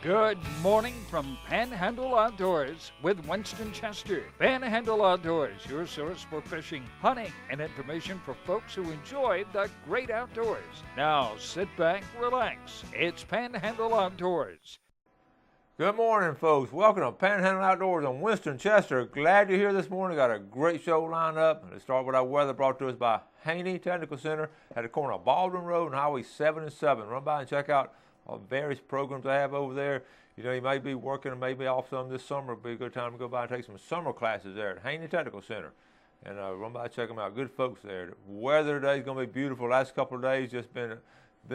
Good morning from Panhandle Outdoors with Winston Chester. Panhandle Outdoors, your source for fishing, hunting, and information for folks who enjoy the great outdoors. Now sit back, relax. It's Panhandle Outdoors. Good morning, folks. Welcome to Panhandle Outdoors. I'm Winston Chester. Glad you're here this morning. Got a great show lined up. Let's start with our weather brought to us by Haney Technical Center at the corner of Baldwin Road and Highway 77. Run by and check out various programs I have over there. You know, you may be working and maybe off some this summer. It'd be a good time to go by and take some summer classes there at Haney Technical Center. And run by and check them out. Good folks there. The weather today is going to be beautiful. Last couple of days just been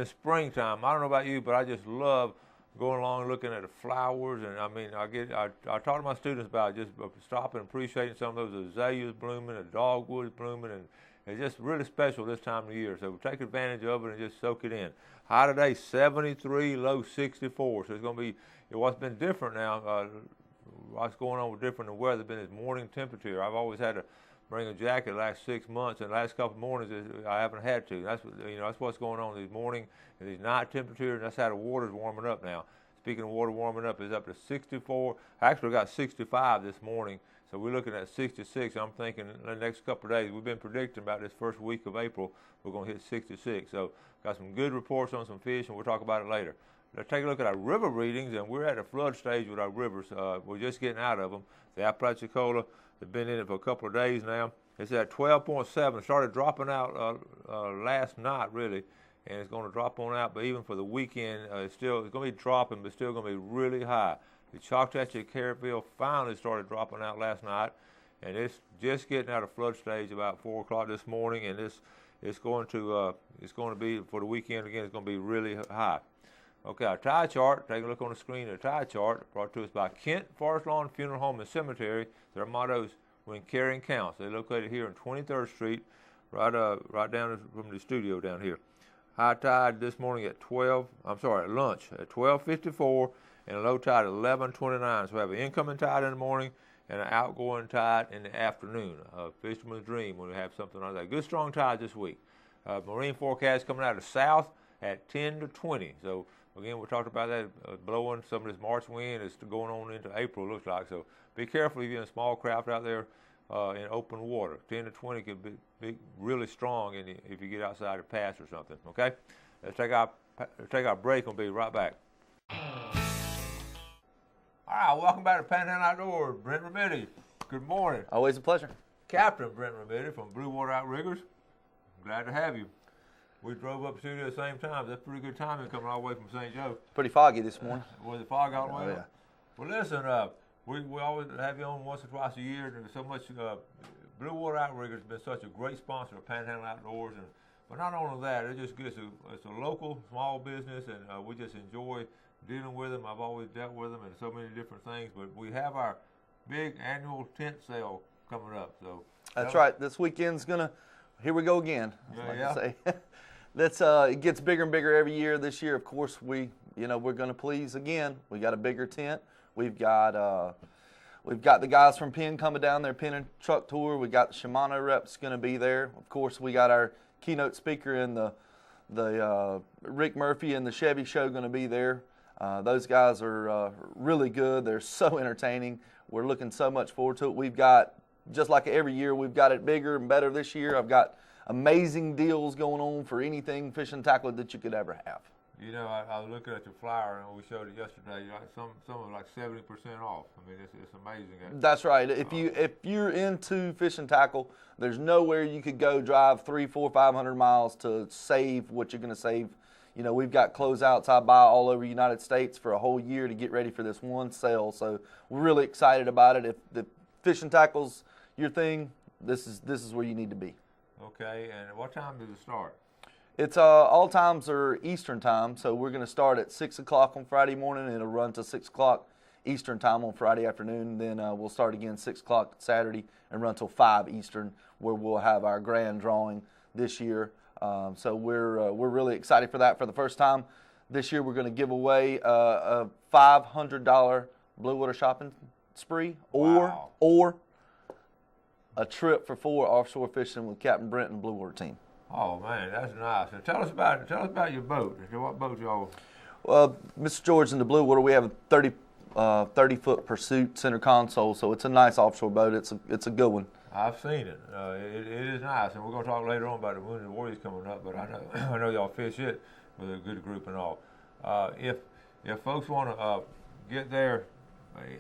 springtime. I don't know about you, but I just love going along and looking at the flowers. And I mean, I talk to my students about just stopping and appreciating some of those azaleas blooming, the dogwoods blooming, and it's just really special this time of year. So take advantage of it and just soak it in. High today, 73, low 64. So it's going to be, what's been different now, what's going on with different in the weather has been this morning temperature. I've always had to bring a jacket the last 6 months, and the last couple of mornings I haven't had to. That's that's what's going on these morning and these night temperatures. That's how the water's warming up now. Speaking of water warming up, it's up to 64. I actually got 65 this morning. So we're looking at 66. I'm thinking in the next couple of days, we've been predicting about this first week of April, we're going to hit 66. So got some good reports on some fish, and we'll talk about it later. Let's take a look at our river readings, and we're at a flood stage with our rivers. We're just getting out of them. The Apalachicola has been in it for a couple of days now. It's at 12.7. Started dropping out last night, really, and it's going to drop on out. But even for the weekend, it's going to be dropping, but still going to be really high. The Choctaw Carrotville finally started dropping out last night, and it's just getting out of flood stage about 4 o'clock this morning, and it's going to be for the weekend again. It's going to be really high. Okay, our tide chart. Take a look on the screen at the tide chart brought to us by Kent Forest Lawn Funeral Home and Cemetery. Their motto is "When Caring Counts." They're located here on 23rd Street, right down from the studio down here. High tide this morning at lunch at 12:54. And a low tide at 11:29. So we have an incoming tide in the morning and an outgoing tide in the afternoon. Fisherman's dream when we have something like that. Good strong tide this week. Marine forecast coming out of the south at 10 to 20. So again, we talked about that blowing some of this March wind is going on into April, it looks like. So be careful if you're in a small craft out there in open water. 10 to 20 could be really strong if you get outside the pass or something. Okay, let's take our break and we'll be right back. All right, welcome back to Panhandle Outdoors. Brent Remedy, good morning. Always a pleasure. Captain Brent Remedy from Blue Water Outriggers. Glad to have you. We drove up to studio at the same time. That's pretty good timing coming all the way from St. Joe. Pretty foggy this morning. Was it fog all the way? Oh, yeah. Well, listen, we always have you on once or twice a year. There's so much. Blue Water Outriggers has been such a great sponsor of Panhandle Outdoors, but not only that, it's a local small business, and we just enjoy dealing with them. I've always dealt with them and so many different things, but we have our big annual tent sale coming up. So that's right. This weekend's here we go again. It gets bigger and bigger every year. This year, of course, we're going to please again. We got a bigger tent. We've got the guys from Penn coming down there, Penn and Truck Tour. We got the Shimano reps going to be there. Of course, we got our keynote speaker in the Rick Murphy and the Chevy show going to be there. Those guys are really good. They're so entertaining. We're looking so much forward to it. We've got, just like every year, we've got it bigger and better this year. I've got amazing deals going on for anything fishing tackle that you could ever have. You know, I was looking at your flyer, and we showed it yesterday. Some are like 70% off. I mean, it's amazing. That's right. If you're into fishing tackle, there's nowhere you could go drive 300, 400, 500 miles to save what you're going to save. You know, we've got closeouts I buy all over the United States for a whole year to get ready for this one sale. So we're really excited about it. If the fishing tackle's your thing, this is where you need to be. Okay, and what time does it start? It's all times are Eastern time, so we're going to start at 6 o'clock on Friday morning, and it'll run to 6 o'clock Eastern time on Friday afternoon. Then we'll start again 6 o'clock Saturday and run till 5 Eastern, where we'll have our grand drawing this year. So we're really excited for that. For the first time this year, we're going to give away a $500 Blue Water shopping spree, or a trip for 4 offshore fishing with Captain Brent and Blue Water team. Oh man, that's nice. So tell us about your boat. What boat y'all? Well, Mr. George, in the Blue Water, we have a 30-foot pursuit center console, so it's a nice offshore boat. It's a good one. I've seen it. It is nice, and we're going to talk later on about the Wounded Warriors coming up. But I know I know y'all fish it with a good group and all. If folks want to get there,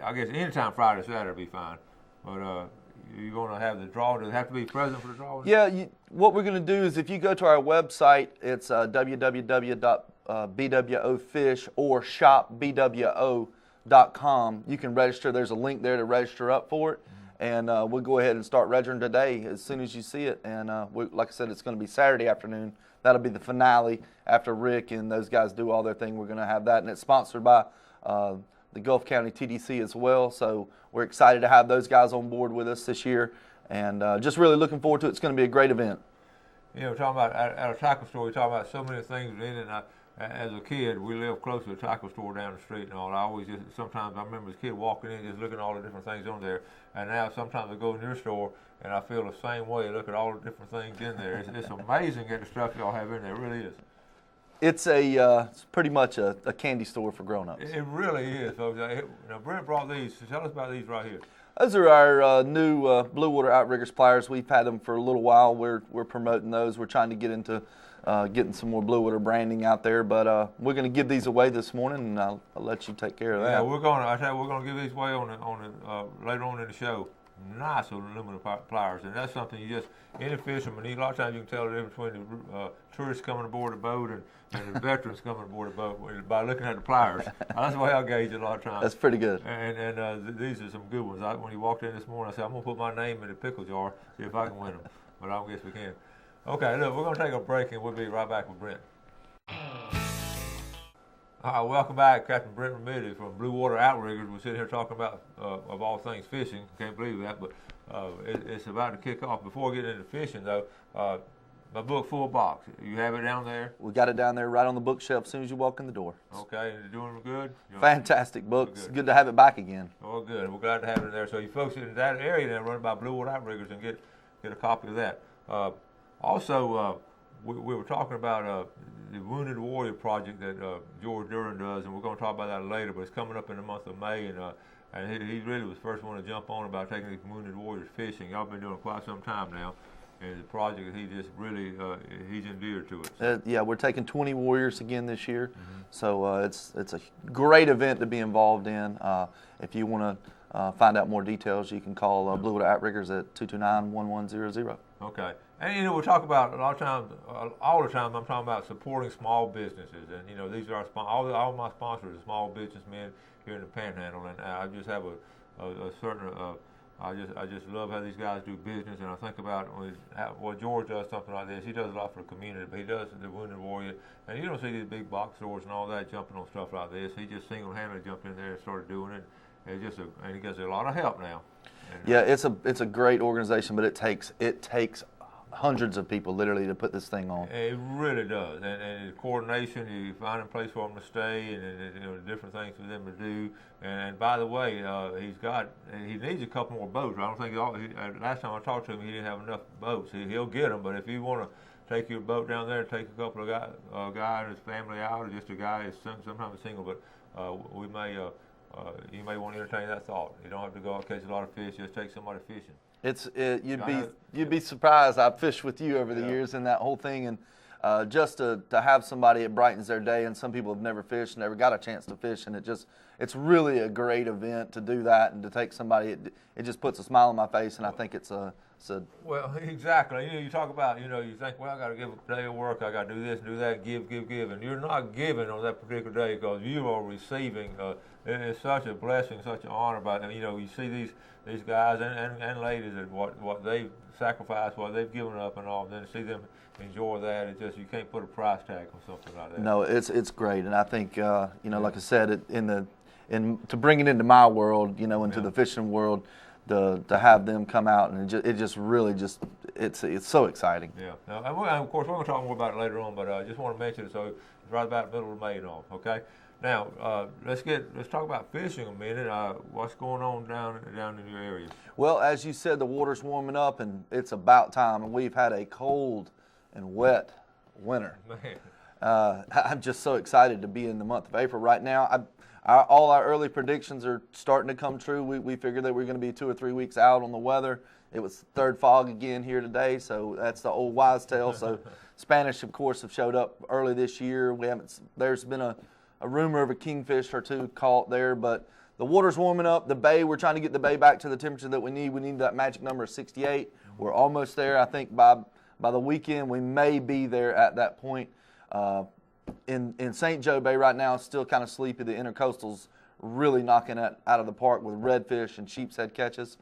I guess anytime Friday or Saturday will be fine. But you're going to have the draw. Does it have to be present for the draw? Yeah. What we're going to do is if you go to our website, it's www.bwofish or shopbwo.com. You can register. There's a link there to register up for it. And we'll go ahead and start registering today as soon as you see it. And like I said, it's going to be Saturday afternoon. That'll be the finale after Rick and those guys do all their thing. We're going to have that. And it's sponsored by the Gulf County TDC as well. So we're excited to have those guys on board with us this year. And just really looking forward to it. It's going to be a great event. You know, talking about at a tackle store, we talk about so many things in it. And as a kid, we lived close to a tackle store down the street and all. Sometimes I remember as a kid walking in, just looking at all the different things on there. And now sometimes I go in your store and I feel the same way. Look at all the different things in there. It's amazing at the stuff y'all have in there. It really is. It's pretty much a candy store for grown-ups. It really is, folks. Now, Brent brought these. Tell us about these right here. Those are our new Blue Water Outriggers pliers. We've had them for a little while. We're promoting those. We're trying to get into getting some more Blue Water branding out there. But we're going to give these away this morning, and I'll let you take care of that. Yeah, we're going to give these away on later on in the show. Nice aluminum pliers, and that's something any fisherman need. A lot of times you can tell the difference between the tourists coming aboard a boat and the veterans coming aboard a boat by looking at the pliers. That's the way I gauge it a lot of times. That's pretty good. And these are some good ones. When you walked in this morning, I said, I'm going to put my name in the pickle jar, see if I can win them. But I don't guess we can. Okay, look, we're going to take a break, and we'll be right back with Brent. Welcome back, Captain Brent Remedy from Blue Water Outriggers. We're sitting here talking about, of all things, fishing. Can't believe that, but it's about to kick off. Before we get into fishing, though, my book, Full Box. You have it down there? We got it down there right on the bookshelf as soon as you walk in the door. Okay, and you're doing good? Fantastic books. Good to have it back again. Oh, good. We're glad to have it there. So you folks in that area then run by Blue Water Outriggers and get a copy of that. Also, we were talking about the Wounded Warrior project that George Duran does, and we're going to talk about that later, but it's coming up in the month of May, and he really was the first one to jump on about taking these Wounded Warriors fishing. Y'all been doing it quite some time now, and the project, he just really, he's endeared to it. So. Yeah, we're taking 20 Warriors again this year, so it's a great event to be involved in. If you want to find out more details, you can call Blue Water Outriggers at 229-1100. Okay. And, we'll talk about a lot of times, all the time, I'm talking about supporting small businesses. And, these are all my sponsors are small businessmen here in the Panhandle. And I just have a certain, I just love how these guys do business. And I think about George does something like this. He does a lot for the community, but he does the Wounded Warrior. And you don't see these big box stores and all that jumping on stuff like this. He just single-handedly jumped in there and started doing it. And he gets a lot of help now. And, yeah, it's a great organization, but it takes hundreds of people literally to put this thing on. It really does, and the coordination, you find a place for them to stay, and different things for them to do. And by the way, he needs a couple more boats. I don't think last time I talked to him, he didn't have enough boats. He'll get them, but if you want to take your boat down there, take a couple of guy and his family out, or just a guy, sometimes a single, but we may. You may want to entertain that thought. You don't have to go out and catch a lot of fish. Just take somebody fishing. You'd be surprised. I've fished with you over the years and that whole thing, and just to have somebody, it brightens their day. And some people have never fished, never got a chance to fish, and it's really a great event to do that and to take somebody. It just puts a smile on my face, and I think it's a. Well, exactly. You talk about, you think, well, I got to give a day of work, I got to do this, do that, give, and you're not giving on that particular day because you are receiving. It's such a blessing, such an honor. You see these guys and ladies and what they've sacrificed, what they've given up and all, and then to see them enjoy that, it's just, you can't put a price tag on something like that. No, it's great, and I think like I said, to bring it into my world, into the fishing world. To have them come out, and it's so exciting. Yeah. Now, and of course, we're going to talk more about it later on, but I just want to mention it. So it's right about the middle of May and all. Okay. Now let's talk about fishing a minute. What's going on down in your area? Well, as you said, the water's warming up, and it's about time. And we've had a cold and wet winter. Man. I'm just so excited to be in the month of April right now. All our early predictions are starting to come true. We figured that we were going to be 2 or 3 weeks out on the weather. It was third fog again here today, so that's the old wise tale. So Spanish, of course, have showed up early this year. There's been a rumor of a kingfish or two caught there, but the water's warming up. The bay, we're trying to get the bay back to the temperature that we need. We need that magic number of 68. We're almost there. I think by the weekend we may be there at that point. In St. Joe Bay right now, it's still kind of sleepy. The intercoastal's really knocking it out of the park with redfish and sheepshead catches.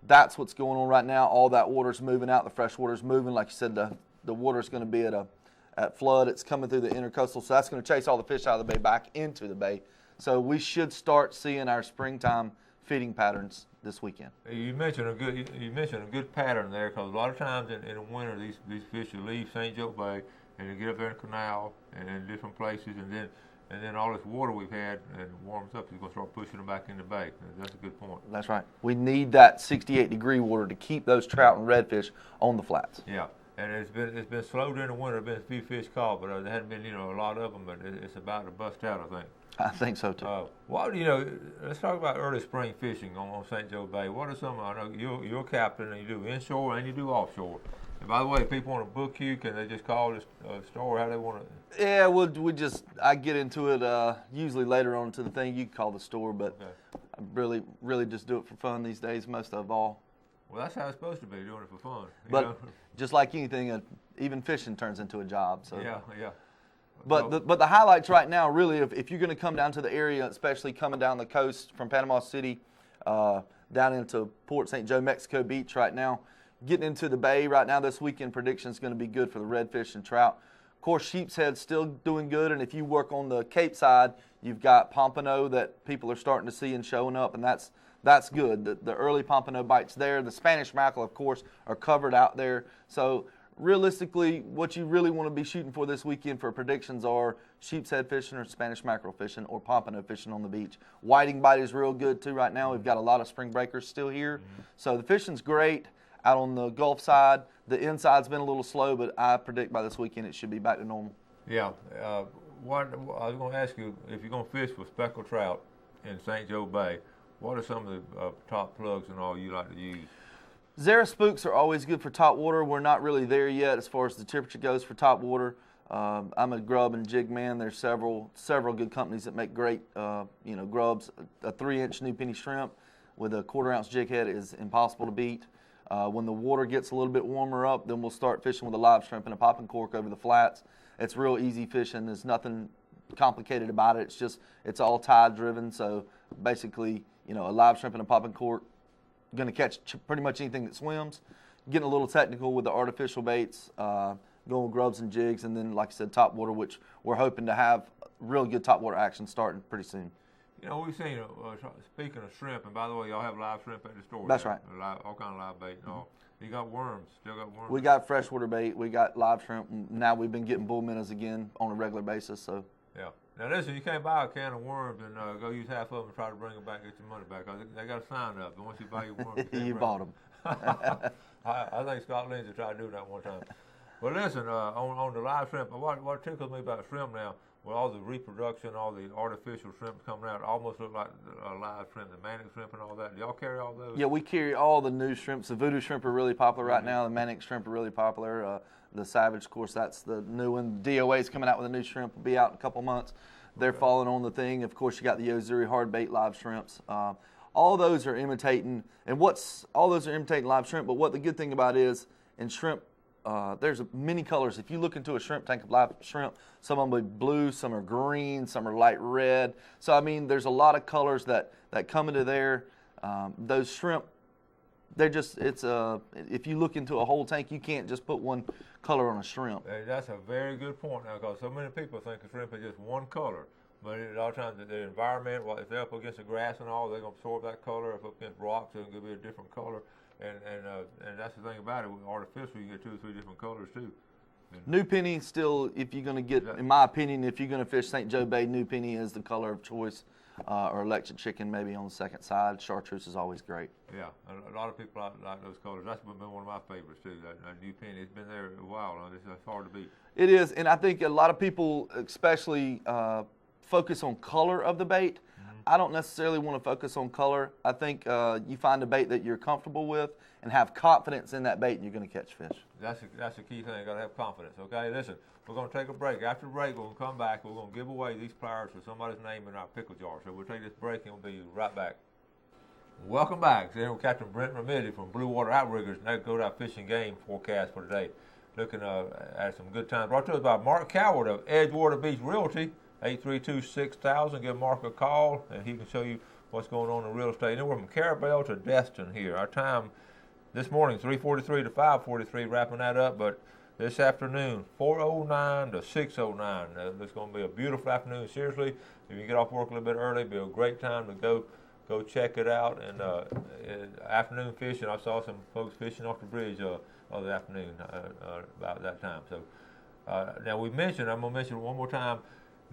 That's what's going on right now. All that water's moving out. The fresh water's moving. Like you said, the water's going to be at flood. It's coming through the intercoastal, so that's going to chase all the fish out of the bay back into the bay. So we should start seeing our springtime feeding patterns this weekend. You mentioned a good pattern there, because a lot of times in the winter these fish will leave St. Joe Bay and they get up there in the canal and in different places, and then all this water we've had and warms up is going to start pushing them back in the bay. That's a good point. That's right. We need that 68-degree water to keep those trout and redfish on the flats. Yeah, and it's been slow during the winter. There's been a few fish caught, but there hadn't been a lot of them. But it's about to bust out, I think. I think so too. Let's talk about early spring fishing on St. Joe Bay. What are some? I know you're a captain, and you do inshore and you do offshore. And by the way, if people want to book you, can they just call this store? How do they want to? Yeah, I get into it usually later on to the thing. You can call the store, but okay. I really just do it for fun these days, most of all. Well, that's how it's supposed to be, doing it for fun. But just like anything, even fishing turns into a job. So yeah. But the highlights right now, really, if you're going to come down to the area, especially coming down the coast from Panama City down into Port St. Joe, Mexico Beach right now, getting into the bay right now, this weekend prediction is going to be good for the redfish and trout. Of course, sheepshead's still doing good, and if you work on the Cape side, you've got pompano that people are starting to see and showing up, and that's good. The early pompano bites there. The Spanish mackerel, of course, are covered out there. So realistically, what you really want to be shooting for this weekend for predictions are sheepshead fishing or Spanish mackerel fishing or pompano fishing on the beach. Whiting bite is real good too right now. We've got a lot of spring breakers still here. Mm-hmm. So the fishing's great out on the Gulf side. The inside's been a little slow, but I predict by this weekend it should be back to normal. Yeah. I was going to ask you, if you're going to fish for speckled trout in St. Joe Bay, what are some of the top plugs and all you like to use? Zara spooks are always good for top water. We're not really there yet as far as the temperature goes for top water. I'm a grub and jig man. There's several good companies that make great grubs. A 3-inch new penny shrimp with a 1/4-ounce jig head is impossible to beat. When the water gets a little bit warmer up, then we'll start fishing with a live shrimp and a popping cork over the flats. It's real easy fishing. There's nothing complicated about it. It's all tide driven. So basically, a live shrimp and a popping cork, going to catch pretty much anything that swims. Getting a little technical with the artificial baits, going with grubs and jigs, and then, like I said, top water, which we're hoping to have real good top water action starting pretty soon. We've seen, speaking of shrimp, and by the way, y'all have live shrimp at the store. That's right. All kind of live bait and all. You got worms, still got worms? We got freshwater bait, we got live shrimp. Now we've been getting bull minnows again on a regular basis. So. Yeah. Now listen, you can't buy a can of worms and go use half of them and try to bring them back and get your money back. They got a sign up, and once you buy your worms, you bought them. I think Scott Lindsay tried to do that one time. But listen, on the live shrimp, what tickles me about shrimp now, with all the reproduction, all the artificial shrimp coming out, almost look like live shrimp, the manic shrimp and all that. Do y'all carry all those? Yeah, we carry all the new shrimps. The voodoo shrimp are really popular right now. The manic shrimp are really popular. The Savage, of course, that's the new one. DOA's coming out with a new shrimp. Will be out in a couple months. They're following on the thing. Of course, you got the Ozuri hard bait live shrimps. All those are imitating, all those are imitating live shrimp. But what the good thing about is, in shrimp, there's many colors. If you look into a shrimp tank of live shrimp, some of them are blue, some are green, some are light red. So I mean, there's a lot of colors that come into there. Those shrimp, if you look into a whole tank, you can't just put one color on a shrimp. Hey, that's a very good point now, because so many people think a shrimp is just one color. But a lot of times the environment, if they're up against the grass and all, they're going to absorb that color. If up against rocks, it's going to be a different color. And that's the thing about it. With artificial, you get 2 or 3 different colors too. New penny still, if you're going to get, in my opinion, if you're going to fish St. Joe Bay, new penny is the color of choice. or electric chicken maybe on the second side. Chartreuse is always great. Yeah, a lot of people like those colors. That's been one of my favorites too. That new penny, it's been there a while. It's hard to beat. It is, and I think a lot of people, especially focus on color of the bait. I don't necessarily want to focus on color. I think you find a bait that you're comfortable with and have confidence in that bait, and you're going to catch fish. That's the key thing. You got to have confidence. Okay, listen, we're going to take a break. After the break, we're going to come back. We're going to give away these pliers with somebody's name in our pickle jar. So we'll take this break, and we'll be right back. Welcome back. Today we're Captain Brent Remedy from Blue Water Outriggers. Now go to our fishing game forecast for today. Looking at some good times. Brought to us by Mark Coward of Edgewater Beach Realty. 832-6000. Give Mark a call, and he can show you what's going on in real estate. And we're from Carabel to Destin here. Our time this morning, 3:43 to 5:43, wrapping that up. But this afternoon, 4:09 to 6:09. It's going to be a beautiful afternoon. Seriously, if you get off work a little bit early, it'll be a great time to go check it out. And afternoon fishing, I saw some folks fishing off the bridge other afternoon about that time. So now I'm going to mention it one more time.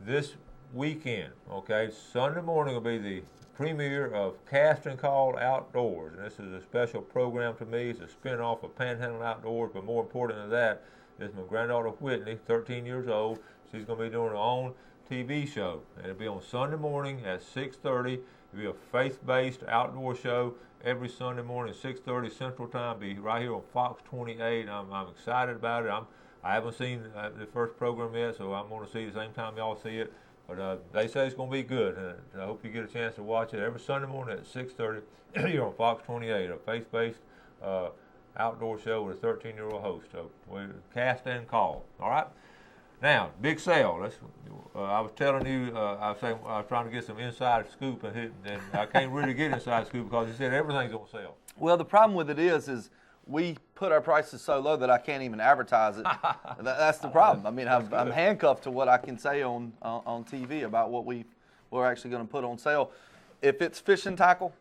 This weekend, okay, Sunday morning will be the premiere of Cast and Call Outdoors, and this is a special program to me. It's a spin-off of Panhandle Outdoors, but more important than that is my granddaughter Whitney, 13 years old. She's going to be doing her own TV show, and it'll be on Sunday morning at 6:30. It'll be a faith-based outdoor show every Sunday morning at 6:30 Central Time. Be right here on Fox 28. I'm excited about it. I haven't seen the first program yet, so I'm going to see it the same time y'all see it. But they say it's going to be good, and I hope you get a chance to watch it every Sunday morning at 6:30 here on Fox 28, a faith-based outdoor show with a 13-year-old host. So we Cast and Call. All right. Now, big sale. I was telling you, I was trying to get some inside scoop, and I can't really get inside scoop because he said everything's on sale. Well, the problem with it is we put our prices so low that I can't even advertise it. That's the problem. I mean, I'm handcuffed to what I can say on TV about what we're actually going to put on sale. If it's fishing tackle,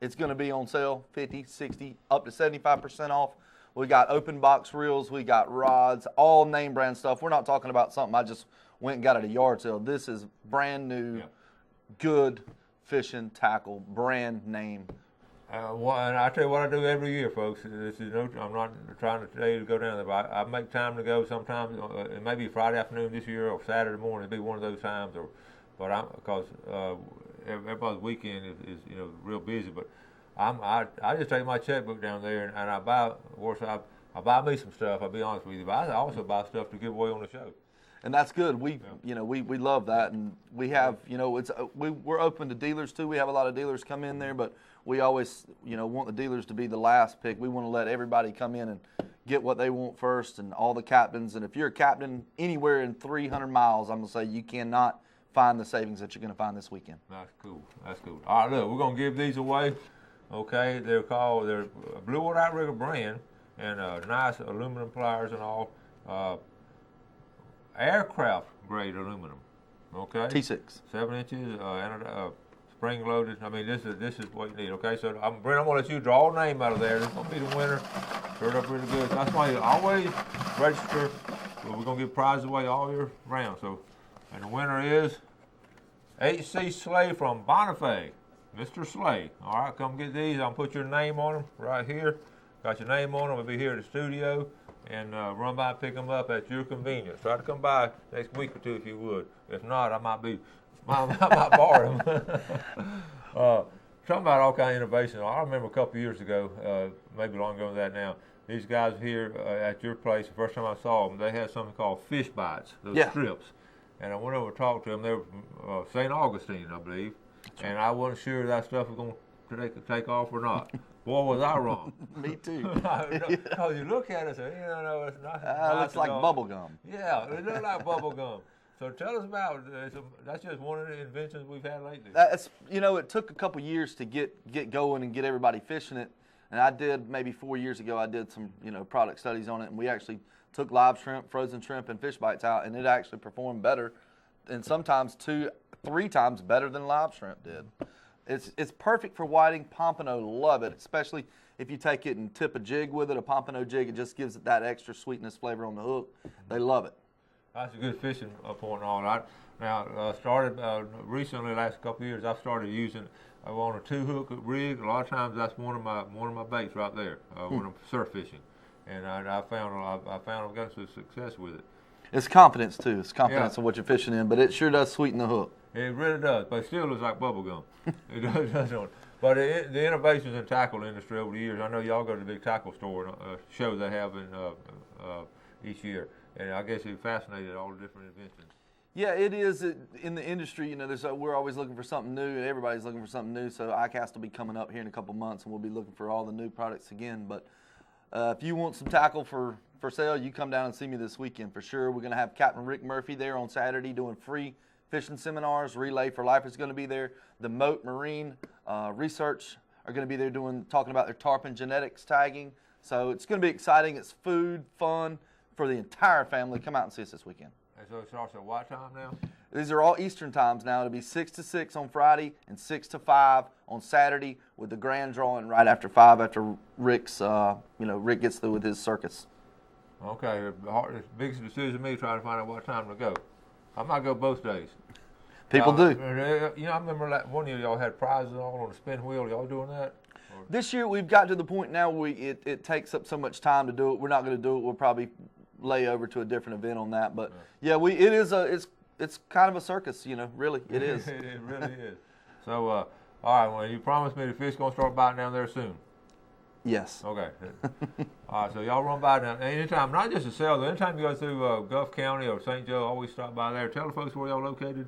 it's going to be on sale 50, 60, up to 75% off. We got open box reels. We got rods, all name brand stuff. We're not talking about something I just went and got at a yard sale. This is brand new, good fishing tackle, brand name. And I tell you what I do every year, folks. I'm not trying to tell you to go down there, but I make time to go. Sometimes it may be Friday afternoon this year or Saturday morning. It'll be one of those times. Because everybody's weekend is real busy. But I just take my checkbook down there and I buy. Of course, I buy me some stuff. I'll be honest with you, but I also buy stuff to give away on the show. And that's good. We love that, and we have we're open to dealers too. We have a lot of dealers come in there, but we always want the dealers to be the last pick. We want to let everybody come in and get what they want first, and all the captains. And if you're a captain anywhere in 300 miles, I'm gonna say you cannot find the savings that you're gonna find this weekend. That's cool. All right, look, we're gonna give these away. Okay, they're Blue Water Outrigger brand, and nice aluminum pliers and all. Aircraft grade aluminum, okay? T6. 7 inches, spring loaded. I mean, this is what you need, okay? So, Brent, I'm going to let you draw a name out of there. This is going to be the winner. Stirred up really good. That's why you always register. We're going to give prizes away all year round. So, and the winner is H.C. Slay from Bonifay. Mr. Slay. All right, come get these. I'll put your name on them right here. Got your name on them. We'll be here at the studio. And run by and pick them up at your convenience. Try to come by next week or two if you would. If not, I might borrow them. Talking about all kind of innovation. I remember a couple of years ago, maybe longer than that now, these guys here at your place, the first time I saw them, they had something called fish bites, those strips. And I went over to talk to them. They were from St. Augustine, I believe. And I wasn't sure that stuff was going to take off or not. Boy, was I wrong. Me too. Because you look at it and say, it's not. It looks like bubble gum. Yeah, it looks like bubble gum. So tell us about that's just one of the inventions we've had lately. It took a couple years to get going and get everybody fishing it. And I did maybe 4 years ago. I did some product studies on it, and we actually took live shrimp, frozen shrimp, and fish bites out, and it actually performed better, and sometimes 2-3 times better than live shrimp did. It's perfect for whiting. Pompano love it, especially if you take it and tip a jig with it, a pompano jig. It just gives it that extra sweetness flavor on the hook. They love it. That's a good fishing point on it. Now, started recently, last couple of years, I've started using on a 2-hook rig. A lot of times that's one of my baits right there when I'm surf fishing, and I found I've got some success with it. It's confidence too. It's confidence of what you're fishing in, but it sure does sweeten the hook. It really does, but it still looks like bubble gum. It doesn't. But the innovations in tackle industry over the years, I know y'all go to the big tackle store show they have in each year, and I guess you're fascinated at all the different inventions. Yeah, it is in the industry. You know, we're always looking for something new, and everybody's looking for something new. So ICAST will be coming up here in a couple months, and we'll be looking for all the new products again. But if you want some tackle for sale, you come down and see me this weekend for sure. We're going to have Captain Rick Murphy there on Saturday doing free fishing seminars. Relay for Life is going to be there. The Moat Marine Research are going to be there talking about their tarpon genetics tagging. So it's going to be exciting. It's food, fun for the entire family. Come out and see us this weekend. And so it starts at what time now? These are all Eastern times now. It'll be 6 to 6 on Friday and 6 to 5 on Saturday, with the grand drawing right after 5 after Rick's, Rick gets through with his circus. Okay, the biggest decision to me trying to find out what time to go. I might go both days. People do. You know, I remember one year y'all had prizes all on the spin wheel. Y'all doing that? This year we've got to the point now it takes up so much time to do it. We're not going to do it. We'll probably lay over to a different event on that. But yeah, it's kind of a circus. You know, really, it is. It really is. So, all right. Well, you promised me the fish gonna start biting down there soon. Yes. Okay. All right. So y'all run by down anytime, not just to sell. Anytime you go through Gulf County or St. Joe, always stop by there. Tell the folks where y'all located.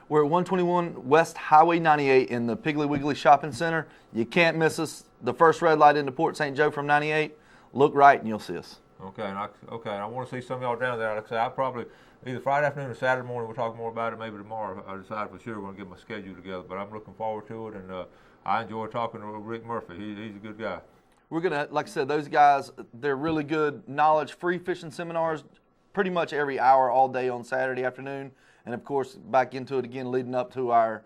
We're at 121 West Highway 98 in the Piggly Wiggly Shopping Center. You can't miss us. The first red light into Port St. Joe from 98. Look right and you'll see us. Okay. And I want to see some of y'all down there. Like I say, I'll probably either Friday afternoon or Saturday morning. We'll talk more about it. Maybe tomorrow. I decide for sure we're going to get my schedule together. But I'm looking forward to it, and I enjoy talking to Rick Murphy. He's a good guy. We're going to, like I said, those guys, they're really good knowledge-free fishing seminars pretty much every hour all day on Saturday afternoon. And, of course, back into it again leading up to our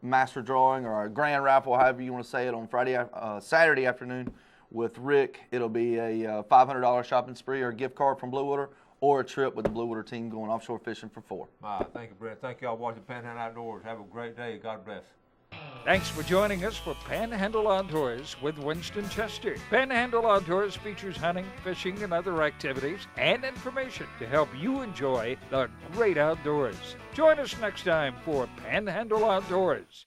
master drawing or our grand raffle, however you want to say it, on Saturday afternoon with Rick. It'll be a $500 shopping spree or a gift card from Blue Water, or a trip with the Blue Water team going offshore fishing for 4. All right, thank you, Brent. Thank you all for watching Panhandle Outdoors. Have a great day. God bless. Thanks for joining us for Panhandle Outdoors with Winston Chester. Panhandle Outdoors features hunting, fishing, and other activities and information to help you enjoy the great outdoors. Join us next time for Panhandle Outdoors.